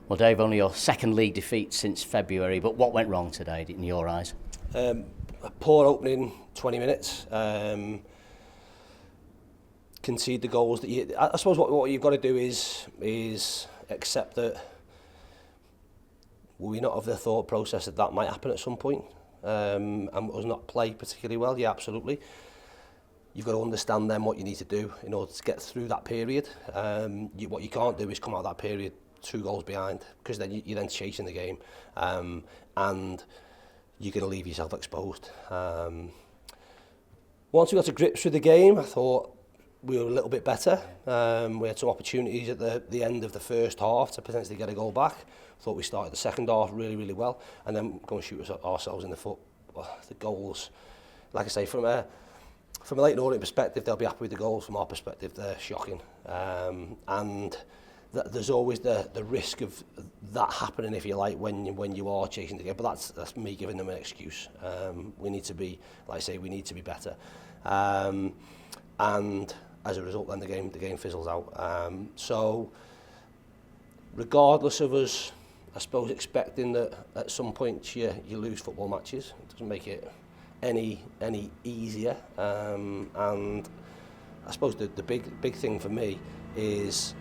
Well, Dave, only your second league defeat since February, but what went wrong today in your eyes? A poor opening 20 minutes. Concede the goals that you. I suppose what you've got to do is accept that we not have the thought process that might happen at some point, and us not play particularly well. Yeah, absolutely. You've got to understand then what you need to do in order to get through that period. What you can't do is come out of that period 2 goals behind, because then you're then chasing the game, and you're going to leave yourself exposed. Once we got to grips with the game, I thought we were a little bit better. We had some opportunities at the end of the first half to potentially get a goal back. Thought we started the second half really, really well, and then go and shoot ourselves in the foot. The goals, like I say, from a Leyton Orient perspective, they'll be happy with the goals. From our perspective, they're shocking. And there's always the risk of that happening, if you like, when you are chasing the game. But that's me giving them an excuse. We need to be, like I say, we need to be better. And as a result, then the game fizzles out. So, regardless of us, I suppose, expecting that at some point you lose football matches, it doesn't make it any easier. And I suppose the big thing for me is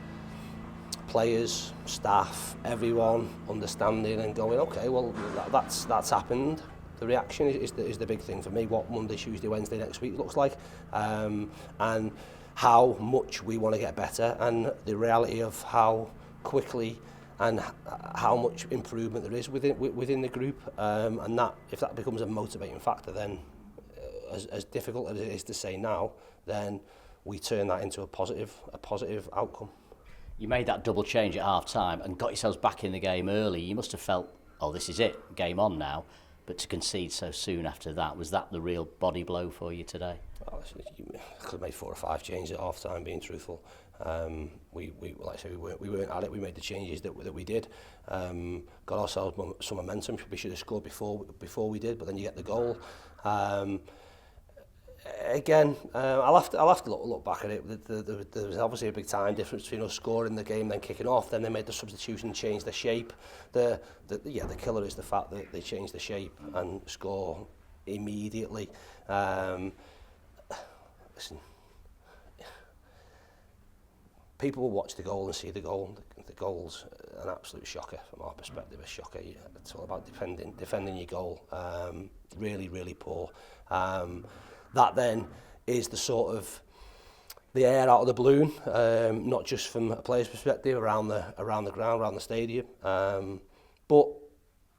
players, staff, everyone understanding and going, okay, well that's happened. The reaction is the big thing for me. What Monday, Tuesday, Wednesday next week looks like, and how much we want to get better, and the reality of how quickly and how much improvement there is within the group, and that if that becomes a motivating factor, then as difficult as it is to say now, then we turn that into a positive outcome. You made that double change at half time and got yourselves back in the game early. You must have felt, oh, this is it, game on now. But to concede so soon after that, was that the real body blow for you today? I could have made 4 or 5 changes at half time, being truthful. We like I say, we weren't at it. We made the changes that we did. Got ourselves some momentum. We should have scored before we did, but then you get the goal. Again, I'll have to look back at it. There was obviously a big time difference between us scoring the game, then kicking off. Then they made the substitution, changed the shape. The killer is the fact that they changed the shape and score immediately. Listen, people will watch the goal and see the goal. The goal's an absolute shocker from our perspective. A shocker. It's all about defending your goal. Really, really poor. That then is the sort of the air out of the balloon, not just from a player's perspective, around the ground, around the stadium. But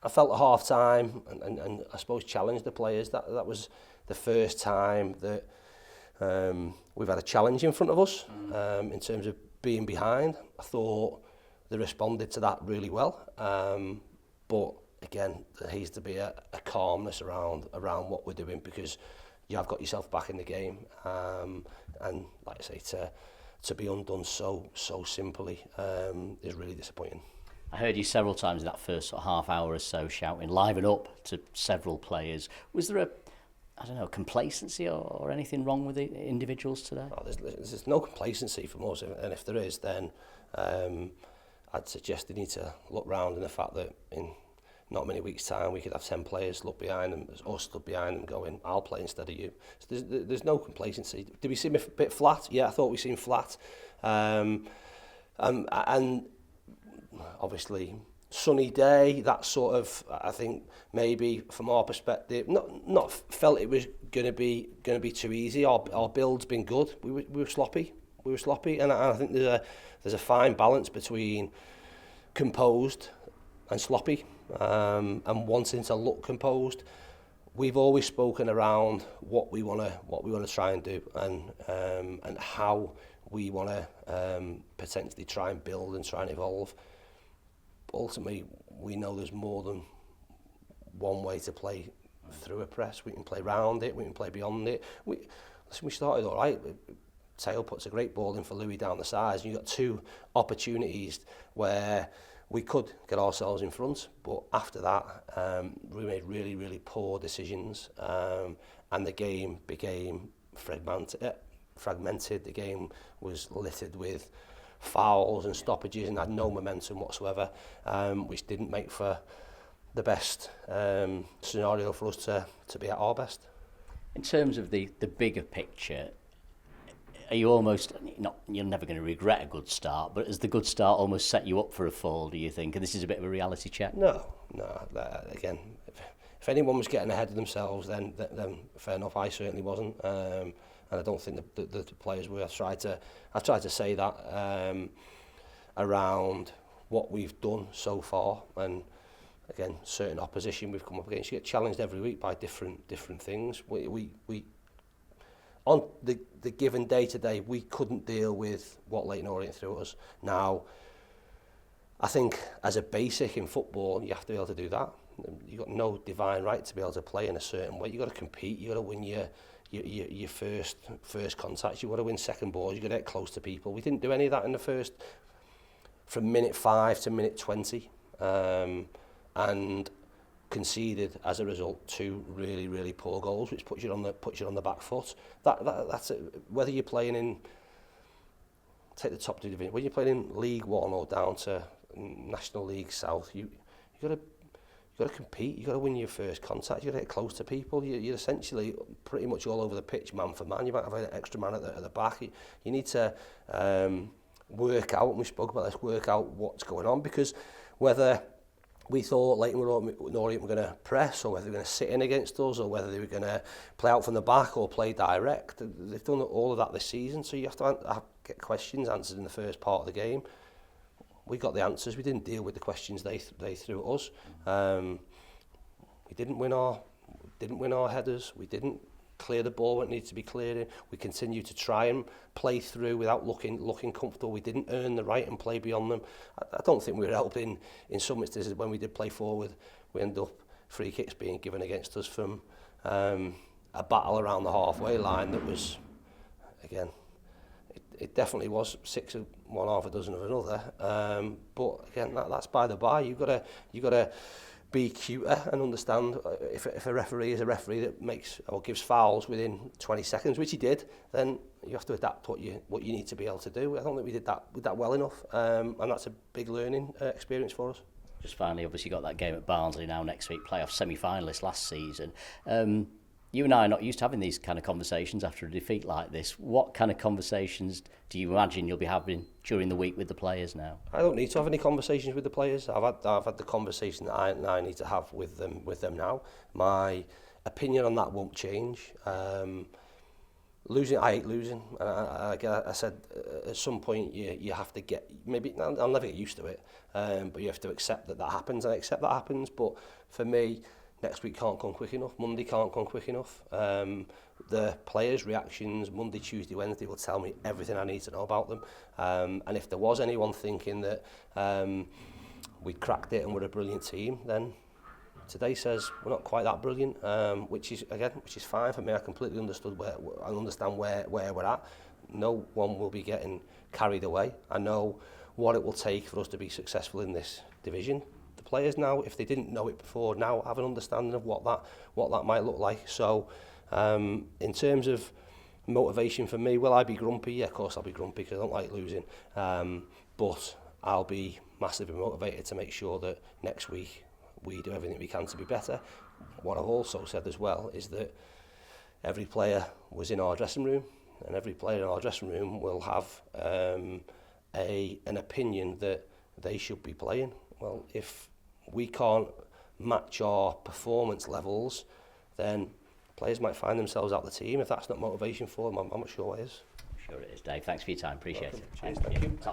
I felt at half time and I suppose challenged the players. That was the first time that we've had a challenge in front of us in terms of being behind. I thought they responded to that really well. But again, there needs to be a calmness around what we're doing, because you have got yourself back in the game, and like I say, to be undone so simply is really disappointing. I heard you several times in that first sort of half hour or so shouting, liven up to several players. Was there complacency or anything wrong with the individuals today? Oh, there's no complacency from us, and if there is, then I'd suggest they need to look round in the fact that in not many weeks' time we could have 10 players look behind them, us stood behind them going, I'll play instead of you. So there's no complacency. Did we seem a bit flat? Yeah, I thought we seemed flat. And obviously, sunny day, that sort of, I think maybe from our perspective, not felt it was going to be too easy. Our build's been good. We were sloppy, and I think there's a fine balance between composed and sloppy, and wanting to look composed. We've always spoken around what we want to try and do, and how we want to potentially try and build and try and evolve. But ultimately, we know there's more than one way to play through a press. We can play round it, we can play beyond it. We started all right. Taylor puts a great ball in for Louis down the sides, and you got 2 opportunities where we could get ourselves in front, but after that, we made really, really poor decisions, and the game became fragmented. The game was littered with fouls and stoppages and had no momentum whatsoever, which didn't make for the best scenario for us to be at our best. In terms of the bigger picture, are you almost, not, you're never going to regret a good start, but has the good start almost set you up for a fall, do you think? And this is a bit of a reality check? No. Again, if anyone was getting ahead of themselves, then fair enough, I certainly wasn't. And I don't think the players were. I tried to say that around what we've done so far, and again, certain opposition we've come up against. You get challenged every week by different things. We on the given day today, we couldn't deal with what Leyton Orient threw at us. Now, I think as a basic in football, you have to be able to do that. You've got no divine right to be able to play in a certain way. You've got to compete. You've got to win your first contact. You've got to win second balls. You've got to get close to people. We didn't do any of that in the first, from minute 5 to minute 20. And conceded as a result 2 really poor goals, which puts you on the back foot. That's it. Whether you're playing in, take the top 2 division, when you're playing in League 1 or down to National League South, you got to compete. You got to win your first contact. You got to get close to people. You're essentially pretty much all over the pitch, man for man. You might have an extra man at the back. You need to work out, and we spoke about this, work out what's going on, because whether we thought Leyton and Orient were going to press, or whether they were going to sit in against us, or whether they were going to play out from the back or play direct. They've done all of that this season, so you have to get questions answered in the first part of the game. We got the answers. We didn't deal with the questions they threw at us. We didn't win our headers. We didn't clear the ball when it needed to be cleared in. We continued to try and play through without looking comfortable. We didn't earn the right and play beyond them. I don't think we were helping in some instances. When we did play forward, we ended up free kicks being given against us from a battle around the halfway line that was, again, it definitely was 6 of one, half a dozen of another. But again, that's by the by. You've got to be cuter and understand if a referee is a referee that makes or gives fouls within 20 seconds, which he did, then you have to adapt what you need to be able to do. I don't think we did that well enough, and that's a big learning experience for us. Just finally, obviously got that game at Barnsley now next week, playoff semi-finalist last season. You and I are not used to having these kind of conversations after a defeat like this. What kind of conversations do you imagine you'll be having during the week with the players now? I don't need to have any conversations with the players. I've had the conversation that I need to have with them now. My opinion on that won't change. Losing, I hate losing. I said at some point you have to get, maybe I'll never get used to it, but you have to accept that happens. And I accept that happens, but for me, next week can't come quick enough. Monday can't come quick enough. The players' reactions Monday, Tuesday, Wednesday will tell me everything I need to know about them. And if there was anyone thinking that we'd cracked it and we're a brilliant team, then today says we're not quite that brilliant, which is fine for me. I completely understand where we're at. No one will be getting carried away. I know what it will take for us to be successful in this division. The players now, if they didn't know it before, now have an understanding of what that might look like. So in terms of motivation for me, will I be grumpy? Yeah, of course I'll be grumpy because I don't like losing. But I'll be massively motivated to make sure that next week we do everything we can to be better. What I've also said as well is that every player was in our dressing room, and every player in our dressing room will have an opinion that they should be playing. Well, if we can't match our performance levels, then players might find themselves out the team. If that's not motivation for them, I'm not sure what is. Sure it is, Dave. Thanks for your time. Appreciate it. Cheers, thank you.